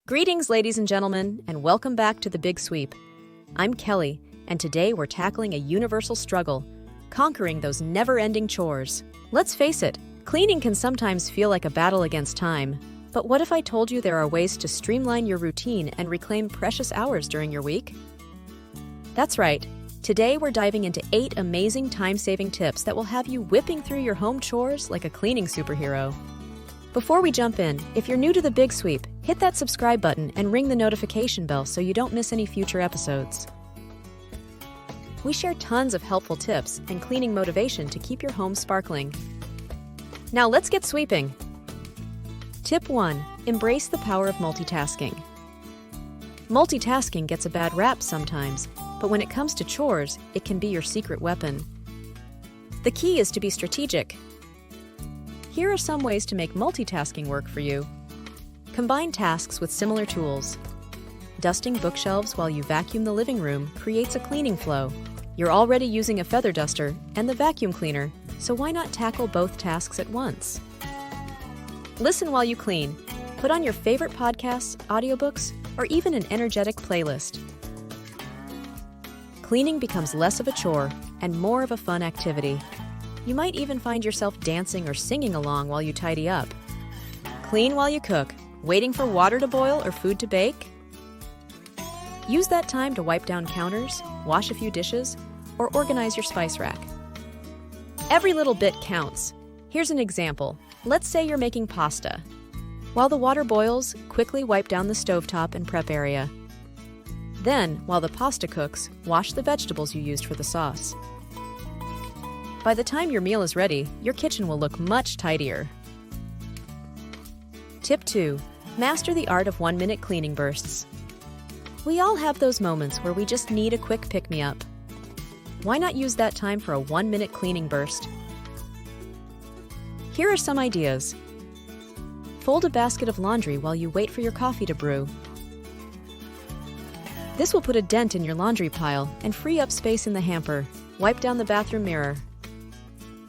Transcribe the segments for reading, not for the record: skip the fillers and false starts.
Greetings, ladies and gentlemen, and welcome back to The Big Sweep. I'm Kelly, and today we're tackling a universal struggle, conquering those never-ending chores. Let's face it, cleaning can sometimes feel like a battle against time. But what if I told you there are ways to streamline your routine and reclaim precious hours during your week? That's right. Today we're diving into 8 amazing time-saving tips that will have you whipping through your home chores like a cleaning superhero. Before we jump in, if you're new to The Big Sweep, hit that subscribe button and ring the notification bell so you don't miss any future episodes. We share tons of helpful tips and cleaning motivation to keep your home sparkling. Now let's get sweeping. Tip 1. Embrace the power of multitasking. Multitasking gets a bad rap sometimes, but when it comes to chores, it can be your secret weapon. The key is to be strategic. Here are some ways to make multitasking work for you. Combine tasks with similar tools. Dusting bookshelves while you vacuum the living room creates a cleaning flow. You're already using a feather duster and the vacuum cleaner, so why not tackle both tasks at once? Listen while you clean. Put on your favorite podcasts, audiobooks, or even an energetic playlist. Cleaning becomes less of a chore and more of a fun activity. You might even find yourself dancing or singing along while you tidy up. Clean while you cook, waiting for water to boil or food to bake? Use that time to wipe down counters, wash a few dishes, or organize your spice rack. Every little bit counts. Here's an example. Let's say you're making pasta. While the water boils, quickly wipe down the stovetop and prep area. Then, while the pasta cooks, wash the vegetables you used for the sauce. By the time your meal is ready, your kitchen will look much tidier. Tip 2. Master the art of 1-minute cleaning bursts. We all have those moments where we just need a quick pick-me-up. Why not use that time for a 1-minute cleaning burst? Here are some ideas. Fold a basket of laundry while you wait for your coffee to brew. This will put a dent in your laundry pile and free up space in the hamper. Wipe down the bathroom mirror.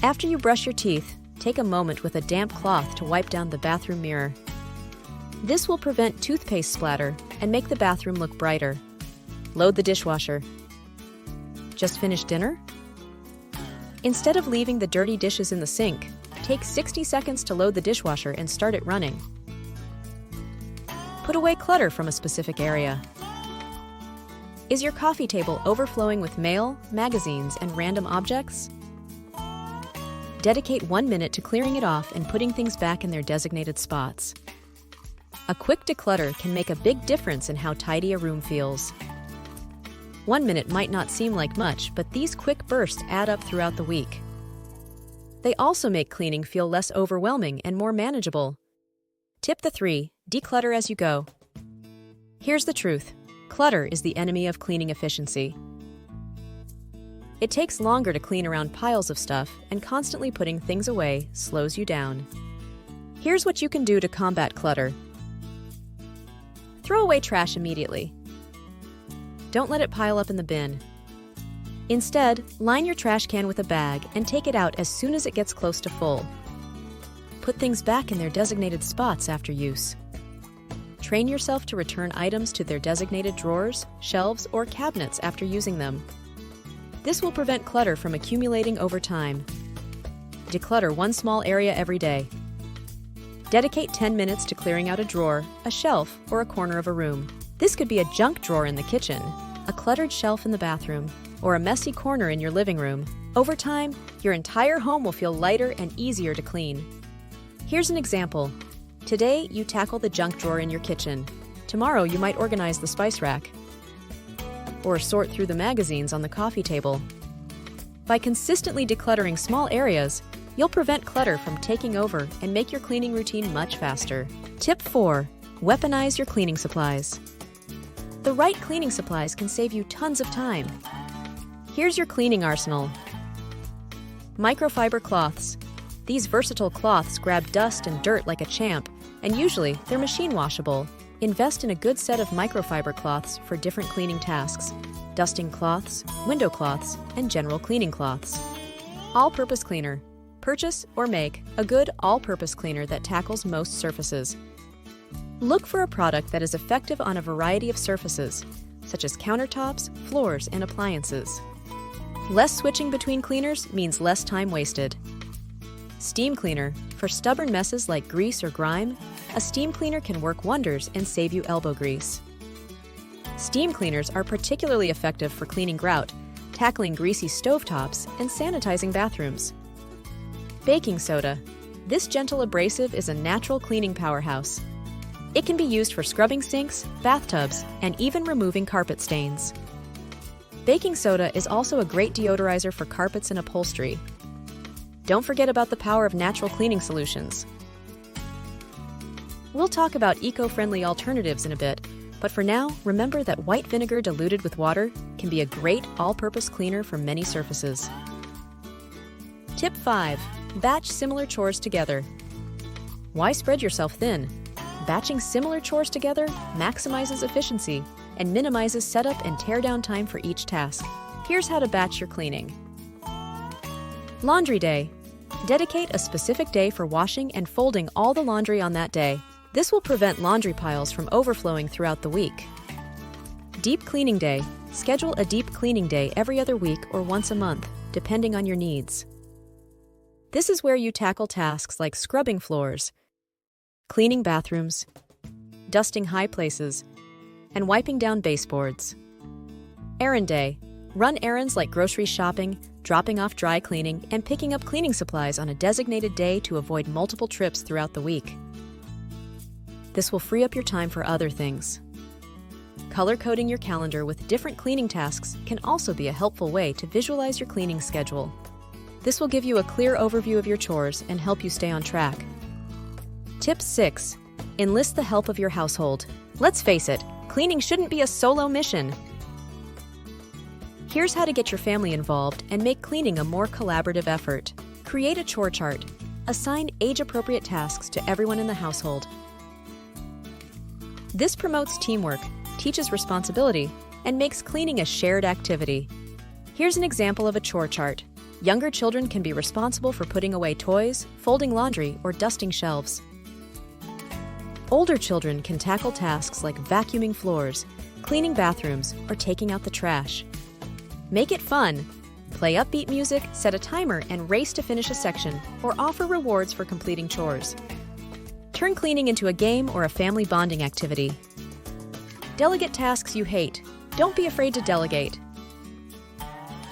After you brush your teeth, take a moment with a damp cloth to wipe down the bathroom mirror. This will prevent toothpaste splatter and make the bathroom look brighter. Load the dishwasher. Just finished dinner? Instead of leaving the dirty dishes in the sink, take 60 seconds to load the dishwasher and start it running. Put away clutter from a specific area. Is your coffee table overflowing with mail, magazines, and random objects? Dedicate 1 minute to clearing it off and putting things back in their designated spots. A quick declutter can make a big difference in how tidy a room feels. 1 minute might not seem like much, but these quick bursts add up throughout the week. They also make cleaning feel less overwhelming and more manageable. Tip 3. Declutter as you go. Here's the truth. Clutter is the enemy of cleaning efficiency. It takes longer to clean around piles of stuff, and constantly putting things away slows you down. Here's what you can do to combat clutter. Throw away trash immediately. Don't let it pile up in the bin. Instead, line your trash can with a bag and take it out as soon as it gets close to full. Put things back in their designated spots after use. Train yourself to return items to their designated drawers, shelves, or cabinets after using them. This will prevent clutter from accumulating over time. Declutter one small area every day. Dedicate 10 minutes to clearing out a drawer, a shelf, or a corner of a room. This could be a junk drawer in the kitchen, a cluttered shelf in the bathroom, or a messy corner in your living room. Over time, your entire home will feel lighter and easier to clean. Here's an example. Today, you tackle the junk drawer in your kitchen. Tomorrow, you might organize the spice rack or sort through the magazines on the coffee table. By consistently decluttering small areas, you'll prevent clutter from taking over and make your cleaning routine much faster. Tip 4. Weaponize your cleaning supplies. The right cleaning supplies can save you tons of time. Here's your cleaning arsenal. Microfiber cloths. These versatile cloths grab dust and dirt like a champ, and usually they're machine washable. Invest in a good set of microfiber cloths for different cleaning tasks: dusting cloths, window cloths, and general cleaning cloths. All-purpose cleaner. Purchase or make a good all-purpose cleaner that tackles most surfaces. Look for a product that is effective on a variety of surfaces, such as countertops, floors, and appliances. Less switching between cleaners means less time wasted. Steam cleaner. For stubborn messes like grease or grime, a steam cleaner can work wonders and save you elbow grease. Steam cleaners are particularly effective for cleaning grout, tackling greasy stovetops, and sanitizing bathrooms. Baking soda. This gentle abrasive is a natural cleaning powerhouse. It can be used for scrubbing sinks, bathtubs, and even removing carpet stains. Baking soda is also a great deodorizer for carpets and upholstery. Don't forget about the power of natural cleaning solutions. We'll talk about eco-friendly alternatives in a bit, but for now, remember that white vinegar diluted with water can be a great all-purpose cleaner for many surfaces. Tip 5. Batch similar chores together. Why spread yourself thin? Batching similar chores together maximizes efficiency and minimizes setup and teardown time for each task. Here's how to batch your cleaning. Laundry day. Dedicate a specific day for washing and folding all the laundry on that day. This will prevent laundry piles from overflowing throughout the week. Deep cleaning day. Schedule a deep cleaning day every other week or once a month, depending on your needs. This is where you tackle tasks like scrubbing floors, cleaning bathrooms, dusting high places, and wiping down baseboards. Errand day. Run errands like grocery shopping, dropping off dry cleaning, and picking up cleaning supplies on a designated day to avoid multiple trips throughout the week. This will free up your time for other things. Color-coding your calendar with different cleaning tasks can also be a helpful way to visualize your cleaning schedule. This will give you a clear overview of your chores and help you stay on track. Tip 6. Enlist the help of your household. Let's face it, cleaning shouldn't be a solo mission. Here's how to get your family involved and make cleaning a more collaborative effort. Create a chore chart. Assign age-appropriate tasks to everyone in the household. This promotes teamwork, teaches responsibility, and makes cleaning a shared activity. Here's an example of a chore chart. Younger children can be responsible for putting away toys, folding laundry, or dusting shelves. Older children can tackle tasks like vacuuming floors, cleaning bathrooms, or taking out the trash. Make it fun. Play upbeat music, set a timer, and race to finish a section, or offer rewards for completing chores. Turn cleaning into a game or a family bonding activity. Delegate tasks you hate. Don't be afraid to delegate.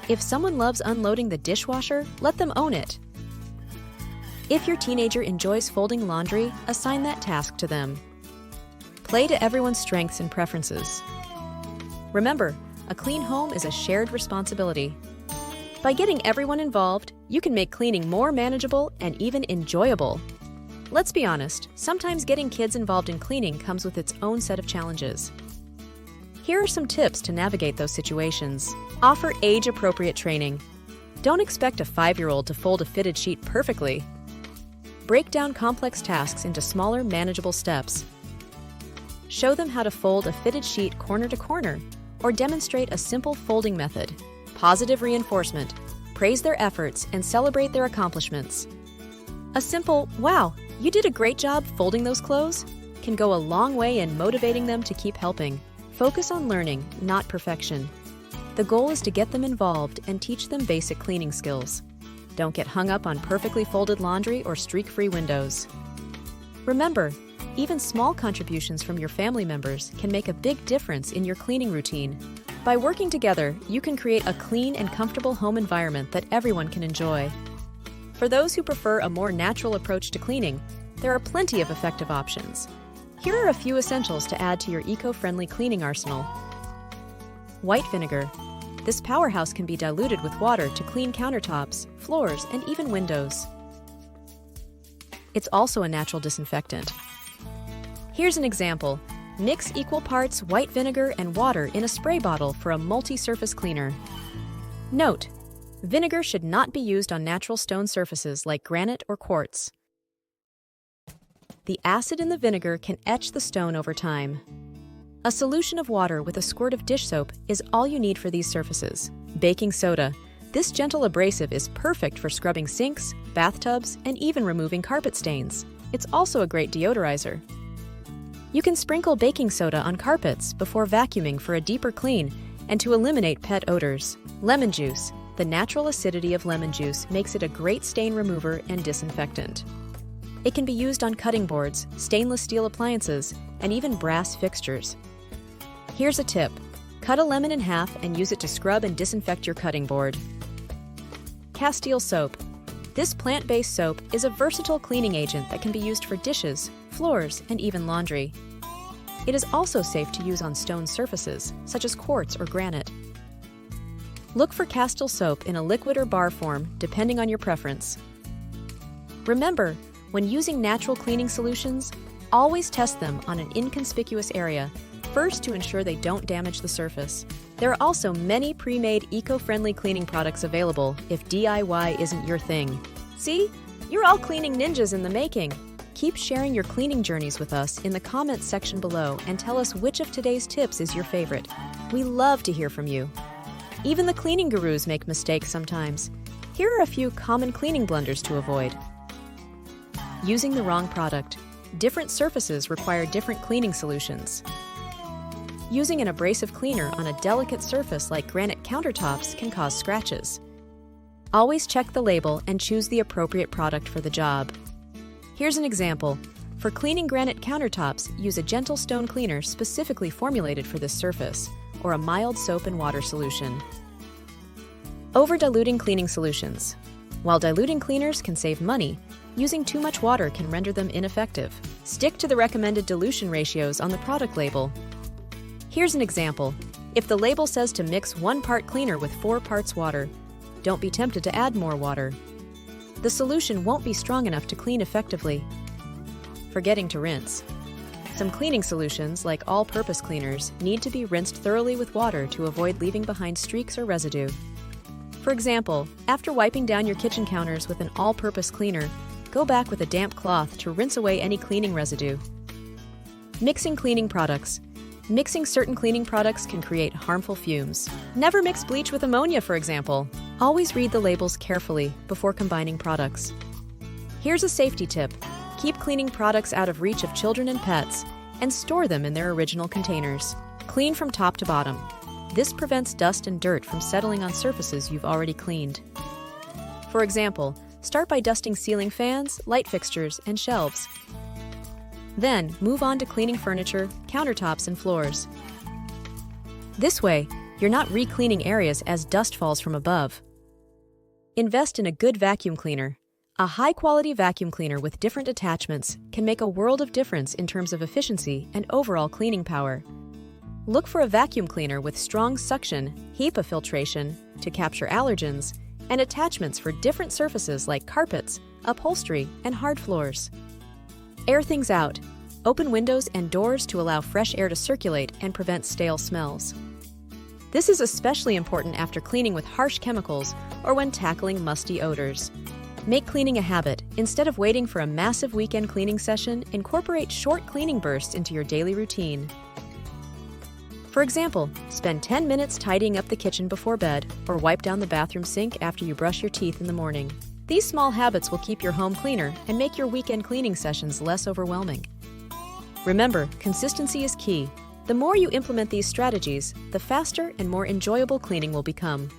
If someone loves unloading the dishwasher, let them own it. If your teenager enjoys folding laundry, assign that task to them. Play to everyone's strengths and preferences. Remember, a clean home is a shared responsibility. By getting everyone involved, you can make cleaning more manageable and even enjoyable. Let's be honest, sometimes getting kids involved in cleaning comes with its own set of challenges. Here are some tips to navigate those situations. Offer age-appropriate training. Don't expect a 5-year-old to fold a fitted sheet perfectly. Break down complex tasks into smaller, manageable steps. Show them how to fold a fitted sheet corner to corner, or demonstrate a simple folding method. Positive reinforcement. Praise their efforts and celebrate their accomplishments. A simple, "Wow, you did a great job folding those clothes," can go a long way in motivating them to keep helping. Focus on learning, not perfection. The goal is to get them involved and teach them basic cleaning skills. Don't get hung up on perfectly folded laundry or streak-free windows. Remember, even small contributions from your family members can make a big difference in your cleaning routine. By working together, you can create a clean and comfortable home environment that everyone can enjoy. For those who prefer a more natural approach to cleaning, there are plenty of effective options. Here are a few essentials to add to your eco-friendly cleaning arsenal. White vinegar. This powerhouse can be diluted with water to clean countertops, floors, and even windows. It's also a natural disinfectant. Here's an example. Mix equal parts white vinegar and water in a spray bottle for a multi-surface cleaner. Note: vinegar should not be used on natural stone surfaces like granite or quartz. The acid in the vinegar can etch the stone over time. A solution of water with a squirt of dish soap is all you need for these surfaces. Baking soda. This gentle abrasive is perfect for scrubbing sinks, bathtubs, and even removing carpet stains. It's also a great deodorizer. You can sprinkle baking soda on carpets before vacuuming for a deeper clean and to eliminate pet odors. Lemon juice. The natural acidity of lemon juice makes it a great stain remover and disinfectant. It can be used on cutting boards, stainless steel appliances, and even brass fixtures. Here's a tip. Cut a lemon in half and use it to scrub and disinfect your cutting board. Castile soap. This plant-based soap is a versatile cleaning agent that can be used for dishes, floors, and even laundry. It is also safe to use on stone surfaces, such as quartz or granite. Look for Castile soap in a liquid or bar form, depending on your preference. Remember, when using natural cleaning solutions, always test them on an inconspicuous area, first to ensure they don't damage the surface. There are also many pre-made eco-friendly cleaning products available if DIY isn't your thing. See? You're all cleaning ninjas in the making! Keep sharing your cleaning journeys with us in the comments section below and tell us which of today's tips is your favorite. We love to hear from you. Even the cleaning gurus make mistakes sometimes. Here are a few common cleaning blunders to avoid. Using the wrong product. Different surfaces require different cleaning solutions. Using an abrasive cleaner on a delicate surface like granite countertops can cause scratches. Always check the label and choose the appropriate product for the job. Here's an example. For cleaning granite countertops, use a gentle stone cleaner specifically formulated for this surface, or a mild soap and water solution. Over-diluting cleaning solutions. While diluting cleaners can save money, using too much water can render them ineffective. Stick to the recommended dilution ratios on the product label. Here's an example. If the label says to mix 1 part cleaner with 4 parts water, don't be tempted to add more water. The solution won't be strong enough to clean effectively. Forgetting to rinse. Some cleaning solutions, like all-purpose cleaners, need to be rinsed thoroughly with water to avoid leaving behind streaks or residue. For example, after wiping down your kitchen counters with an all-purpose cleaner, go back with a damp cloth to rinse away any cleaning residue. Mixing cleaning products. Mixing certain cleaning products can create harmful fumes. Never mix bleach with ammonia, for example. Always read the labels carefully before combining products. Here's a safety tip. Keep cleaning products out of reach of children and pets, and store them in their original containers. Clean from top to bottom. This prevents dust and dirt from settling on surfaces you've already cleaned. For example, start by dusting ceiling fans, light fixtures, and shelves. Then, move on to cleaning furniture, countertops, and floors. This way, you're not re-cleaning areas as dust falls from above. Invest in a good vacuum cleaner. A high-quality vacuum cleaner with different attachments can make a world of difference in terms of efficiency and overall cleaning power. Look for a vacuum cleaner with strong suction, HEPA filtration to capture allergens, and attachments for different surfaces like carpets, upholstery, and hard floors. Air things out. Open windows and doors to allow fresh air to circulate and prevent stale smells. This is especially important after cleaning with harsh chemicals or when tackling musty odors. Make cleaning a habit. Instead of waiting for a massive weekend cleaning session, incorporate short cleaning bursts into your daily routine. For example, spend 10 minutes tidying up the kitchen before bed, or wipe down the bathroom sink after you brush your teeth in the morning. These small habits will keep your home cleaner and make your weekend cleaning sessions less overwhelming. Remember, consistency is key. The more you implement these strategies, the faster and more enjoyable cleaning will become.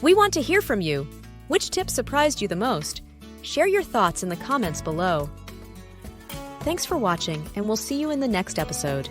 We want to hear from you. Which tip surprised you the most? Share your thoughts in the comments below. Thanks for watching, and we'll see you in the next episode.